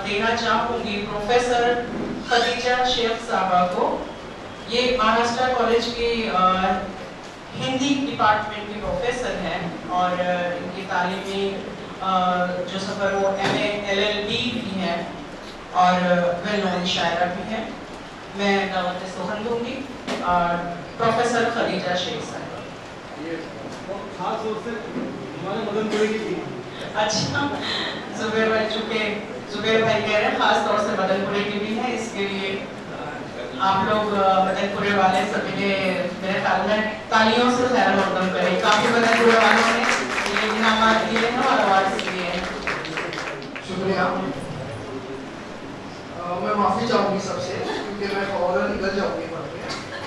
देना चाहूंगी प्रोफेसर खदीजा शेख साहबा को। ये महाराष्ट्र कॉलेज की हिंदी डिपार्टमेंट की प्रोफेसर हैं और इनकी तालीमी जो सफ़र वो MA LLB भी है और वेल नोन शायरा भी है। मैं दावत सोहन दूंगी प्रोफेसर खदीजा शेख साहबा। खास तौर से हमारे मदनपुरी की अच्छा, जुबैर भाई चुके जुबैर भाई कह रहे हैं खास तौर से मदनपुरी की भी है, इसके लिए आप लोग मदनपुरी वाले सभी ने मेरे ख्याल में तालियों से खैर मकदम करें। काफी मदनपुरी वालों ने ये इनाम दिए हैं और अवार्ड दिए हैं। शुक्रिया। मैं माफी चाहूंगी सबसे क्योंकि मैं फौरन निकल जाऊंगी पढ़ के।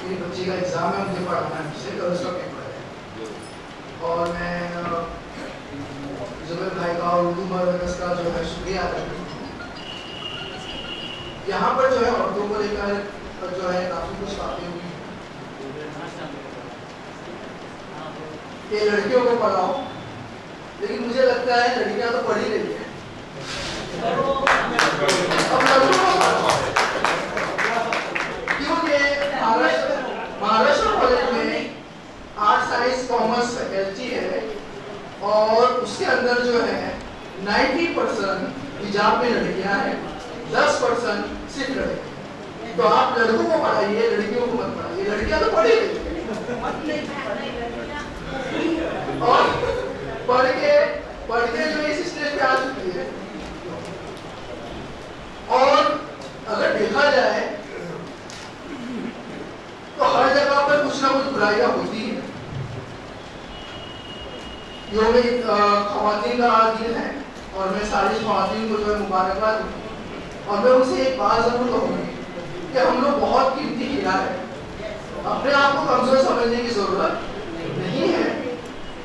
मेरी बच्ची का एग्जाम है, मुझे पढ़ाना है, मुझसे कल उसका पेपर है और मैं जुबैर भाई का और उर्दू मदरस का जो है शुक्रिया अदा करता हूँ। यहाँ पर जो है औरतों को लेकर जो है काफी कुछ बातें हुई कि लड़कियों को पढ़ाओ, लेकिन मुझे लगता है लड़कियां तो पढ़ ही रही है। क्योंकि महाराष्ट्र कॉलेज में आर्ट साइंस कॉमर्स फैकल्टी है और उसके अंदर जो है 90% हिजाब में लड़कियां हैं, 10% सिर्फ लड़के। तो आप लड़कों को पढ़ाइए, लड़कियों को मत पढ़ाइए। लड़कियां तो पढ़ी रही और पढ़ के जो इस स्टेज पे आ चुकी है। और अगर देखा जाए तो हर जगह पर कुछ ना कुछ बुराइयां होती है। यौम ख़वातीन का दिन है और मैं सारी ख़वातीन को जो है मुबारकबाद दूँ और मैं उनसे एक बात जरूर कहूँगी कि हम लोग बहुत कीमती हीरा है। अपने आप को कमजोर समझने की जरूरत नहीं है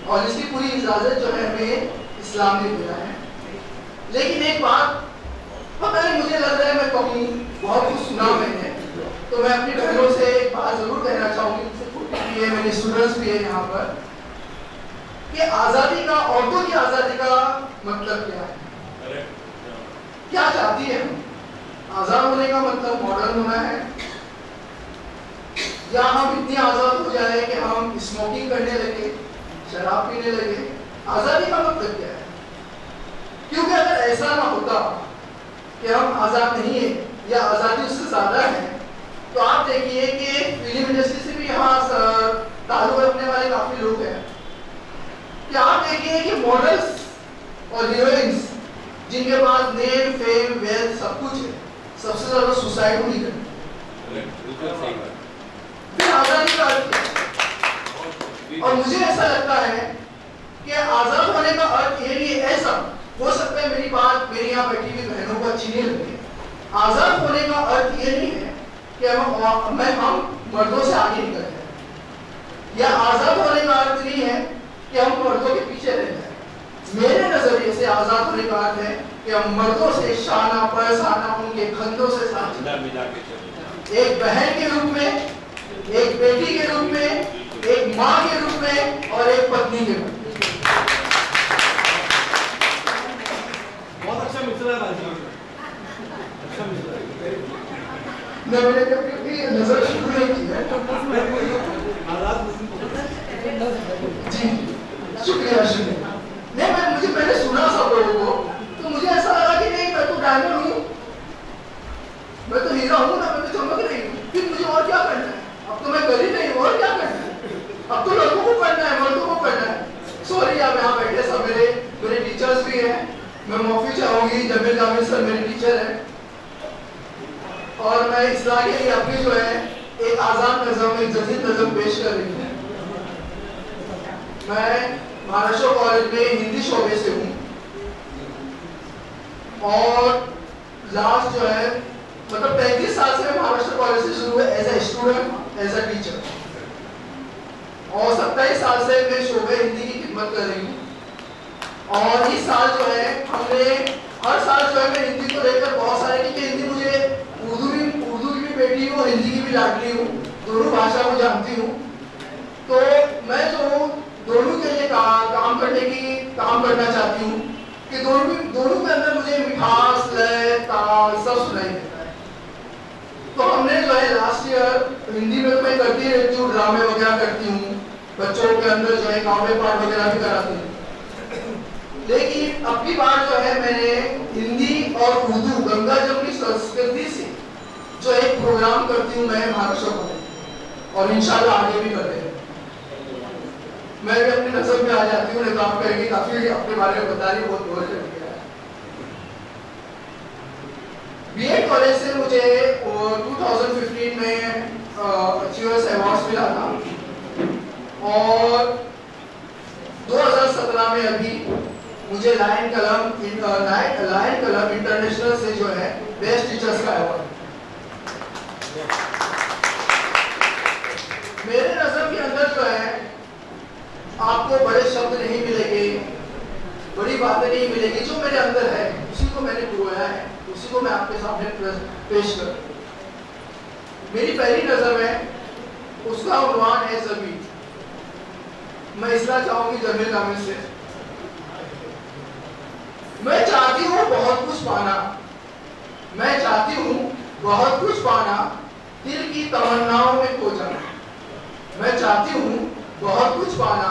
और इसकी पूरी इजाजत जो है हमें इस्लाम ने दिया है। लेकिन एक बात पता नहीं, मुझे लग रहा है मैं कहूँ, बहुत कुछ सुना मैंने, तो मैं अपनी बहनों से एक बात जरूर कहना चाहूँगी, मेरे स्टूडेंट्स भी है यहाँ पर, कि आजादी का, औरतों की आजादी का मतलब क्या है, क्या चाहती है हम? आजाद होने का मतलब मॉडर्न होना है या हम इतने आजाद हो जाए कि हम स्मोकिंग करने लगे, शराब पीने लगे? आजादी का मतलब क्या है? क्योंकि अगर ऐसा ना होता कि हम आजाद नहीं है या आजादी उससे ज्यादा है, तो आप देखिए कि फिल्म इंडस्ट्री से भी यहाँ ताल्लुक रखने वाले काफी लोग हैं कि आप देखिए कि मॉडल्स और हीरोइंस जिनके पास नेम, फेम, वेल्थ सब कुछ है, सबसे ज्यादा सुसाइड हुई है। फिर आजादी का अर्थ क्या? और मुझे ऐसा लगता है कि आजाद होने का अर्थ ये नहीं है, ऐसा हो सकता है मेरी बात मेरी यहाँ बैठी हुई बहनों को अच्छी नहीं लगती। आजाद होने का अर्थ ये नहीं है कि हम मर्दों से आगे निकल जाए, या आजाद होने का अर्थ नहीं है कि हम मर्दों के पीछे रह जाए। मेरे नजरिए से आजाद होने का अर्थ है कि हम मर्दों से शाना परसाना उनके कंधों से साथ, एक बहन के रूप में, एक बेटी के रूप में, एक माँ के रूप में और एक पत्नी के रूप में। बहुत अच्छा मिसरा है, अच्छा मिसरा है। मैंने कभी नजर शुरू नहीं की है। जी शुक्रिया शुक्रिया। नहीं, मैंने सुना सब लोगों को, तो मुझे ऐसा लगा कि नहीं, मैं तो डायमंड हूँ, मैं तो हीरा हूँ ना, मैं तो चमक रही हूँ, फिर मुझे और क्या करना है? अब तो मैं कर ही नहीं हूँ, और क्या करना है? अब तो लड़कों को पढ़ना है, मर्दों को पढ़ना है। सॉरी, आप यहाँ बैठे सब मेरे टीचर्स भी हैं, मैं माफी चाहूंगी। जमील जामिल सर मेरे टीचर हैं और मैं इस्लाह के लिए अपनी जो है एक आजाद नज़म, एक जदीद नज़म पेश कर रही हूँ। मैं महाराष्ट्र कॉलेज में हिंदी शोबे से हूँ और लास्ट जो है मतलब 35 साल से मैं महाराष्ट्र कॉलेज से शुरू हुए as a student, as a teacher, और 27 साल से मैं शोबे हिंदी की खिदमत कर रही हूँ। और इस साल जो है हमने हर साल जो है मैं हिंदी को लेकर बहुत सारे, क्योंकि हिंदी मुझे उर्दू की भी बेटी हूँ, हिंदी की भी लाडली हूँ, दोनों भाषा को जानती हूँ। तो मैं जो हूँ दोनों के लिए काम करना चाहती हूँ कि दोनों के अंदर मुझे मिठास, लय, ताल सब सुनाई देता है। तो हमने जो है लास्ट ईयर हिंदी में तो मैं करती रहती हूँ, ड्रामे वगैरह करती हूँ, बच्चों के अंदर जो है काव्य पाठ वगैरह भी कराती हूँ। लेकिन अब की बार जो है मैंने हिंदी और उर्दू गंगा जमुनी संस्कृति से जो एक प्रोग्राम करती हूँ मैं महाराष्ट्र में, और इंशाल्लाह आगे भी करते हैं। मैं भी अपनी नजर में आ जाती हूँ, नहीं तो आप कहेंगे काफी अपने बारे में बता रही, बहुत बोल कर दिया है। बीएड कॉलेज से मुझे 2015 में अचीवर्स अवार्ड मिला था, और 2017 में अभी मुझे लायन कलम इंटरनेशनल से जो है बेस्ट टीचर्स का अवार्ड। मेरे नजर के अंदर जो है आपको बड़े शब्द नहीं मिलेंगे, बड़ी बातें नहीं मिलेगी, जो मेरे अंदर है उसी को मैंने पुरोया है, उसी को मैं आपके सामने पेश कर। मेरी पहली नजर में उसका उन्वान है ज़मीर। मैं इसलिए चाहूंगी जमीर कामिल से, मैं चाहती हूँ बहुत कुछ पाना, मैं चाहती हूँ बहुत कुछ पाना, दिल की तमन्नाओं में खो जाना। मैं चाहती हूँ बहुत कुछ पाना,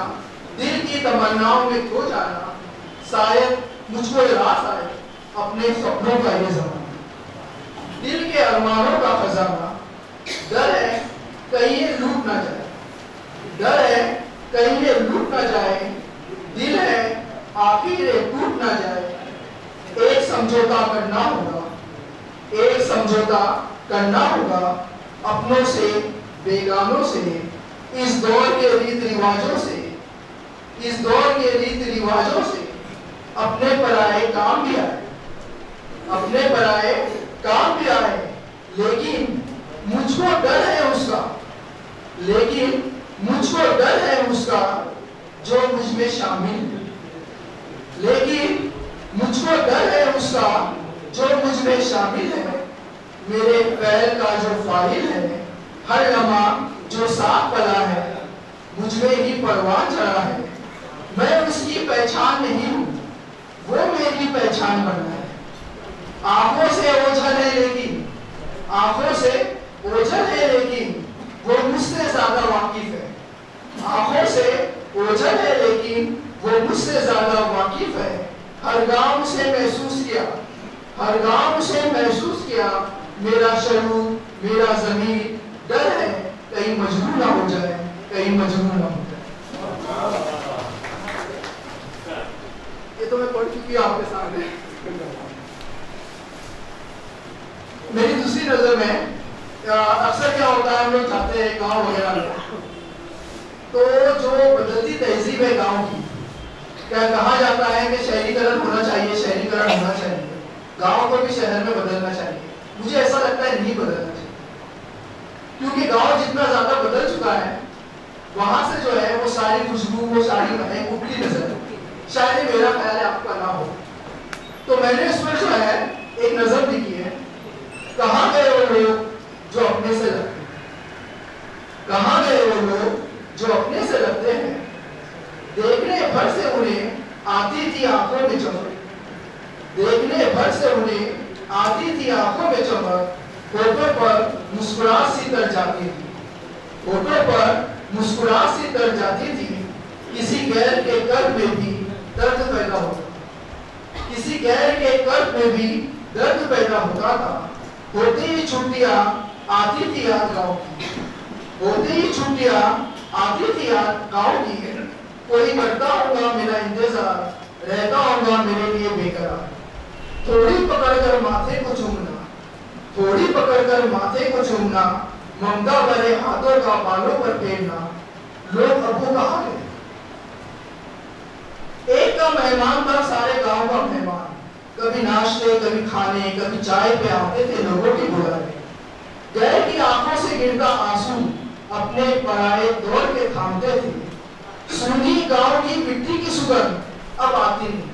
दिल की तमन्नाओं में खो जाना, शायद मुझको रास आए अपने सपनों का ये ज़माना। दिल के अरमानों का खजाना, डर है कहीं ये लूट ना जाए, डर है कहीं ये लूट ना जाए, दिल है आखिर ये टूट ना जाए। एक समझौता करना होगा, एक समझौता करना होगा अपनों से, बेगानों से, इस दौर के रीत रिवाजों से, इस दौर के रीत रिवाजों से। अपने पराए काम भी आए, अपने पराए काम भी आए, लेकिन मुझको डर है उसका, लेकिन मुझको डर है उसका जो मुझ में शामिल है, लेकिन मुझको डर है उसका जो मुझ में शामिल है। मेरे पैर का जो फाइल है, हर लम्हा जो साफ पला है, मुझ में ही परवान चढ़ा है। मैं उसकी पहचान नहीं हूँ, वो मेरी पहचान बना है। आंखों से ओझल है लेकिन, आंखों से ओझल है लेकिन वो मुझसे ज्यादा वाकिफ है। आंखों से ओझल है लेकिन वो मुझसे ज्यादा वाकिफ है। हर गांव से महसूस किया, हर गांव से महसूस किया, मेरा शरूर, मेरा ज़मीर, डर है कहीं मजबूर ना हो जाए, कहीं मजबूर ना हो जाए। ये तो मैं पढ़ चुकी हूँ आपके सामने। मेरी दूसरी नजर में अक्सर क्या होता है, हम लोग जाते हैं गांव वगैरह में, तो जो बदलती तहजीब है गांव की, क्या कहा जाता है कि शहरीकरण होना चाहिए, शहरीकरण होना चाहिए, गांव को भी शहर में बदलना चाहिए। मुझे ऐसा लगता है नहीं बदलना चाहिए, क्योंकि गांव जितना ज्यादा बदल चुका है, वहां से जो है वो सारी खुशबू, वो सारी महक उबली नजर है। शायद मेरा ख्याल है आपका ना हो, तो मैंने इस पर जो है एक नजर भी की है। कहाँ गए वो लोग जो अपने से लगते हैं, कहाँ गए वो लोग जो अपने से लगते हैं। देखने भर से उन्हें आती थी आंखों में चमक, देखने भर से उन्हें आती थी आंखों में चमक, होठों पर मुस्कुराहट सी तर जाती थी, होठों पर मुस्कुराहट सी तर जाती थी। किसी गैर के कर्म में भी दर्द पैदा होता, किसी गैर के कर्म में भी दर्द पैदा होता था। होती ही छुट्टियां आती थी याद गाँव की, होती ही छुट्टियां आती थी याद गाँव की। कोई करता होगा मेरा इंतजार, रहता होगा मेरे लिए बेकरार। थोड़ी पकड़कर माथे को चूमना, थोड़ी पकड़कर माथे को चूमना, ममता भरे हाथों का बालों पर फेरना। लोग अबू कहाँ गए? एक का मेहमान था सारे गांव का मेहमान, कभी नाश्ते, कभी खाने, कभी चाय पे आते थे लोगों की बुलाने। गैर की आंखों से गिरता आंसू अपने पराए दौड़ के थामते थे। सूनी गांव की मिट्टी की सुगंध अब आती नहीं।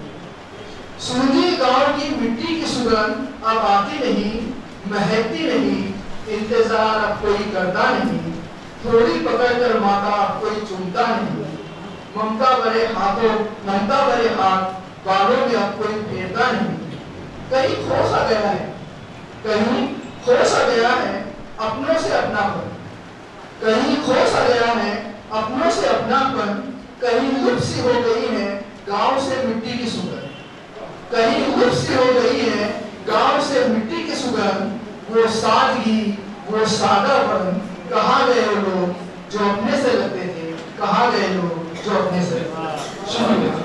सूंधी गांव की मिट्टी की सुगंध अब आती नहीं, महकती नहीं, इंतजार अब कोई करता नहीं, थोड़ी पकड़कर माता अब कोई चूमता नहीं, ममता भरे हाथ बालों में अब कोई फेरता नहीं। कहीं खो सा गया है, कहीं खो सा गया है अपनों से अपनापन, कहीं खो सा गया है अपनों से अपनापन, कहीं लुप्त सी हो गई है गांव से मिट्टी की सुगंध, कहीं लुप्त सी हो गई है गांव से मिट्टी की सुगंध, वो सादगी, वो सादापन, कहाँ गए वो लोग जो अपने से लगते थे, कहाँ गए लोग जो अपने से। शुक्रिया।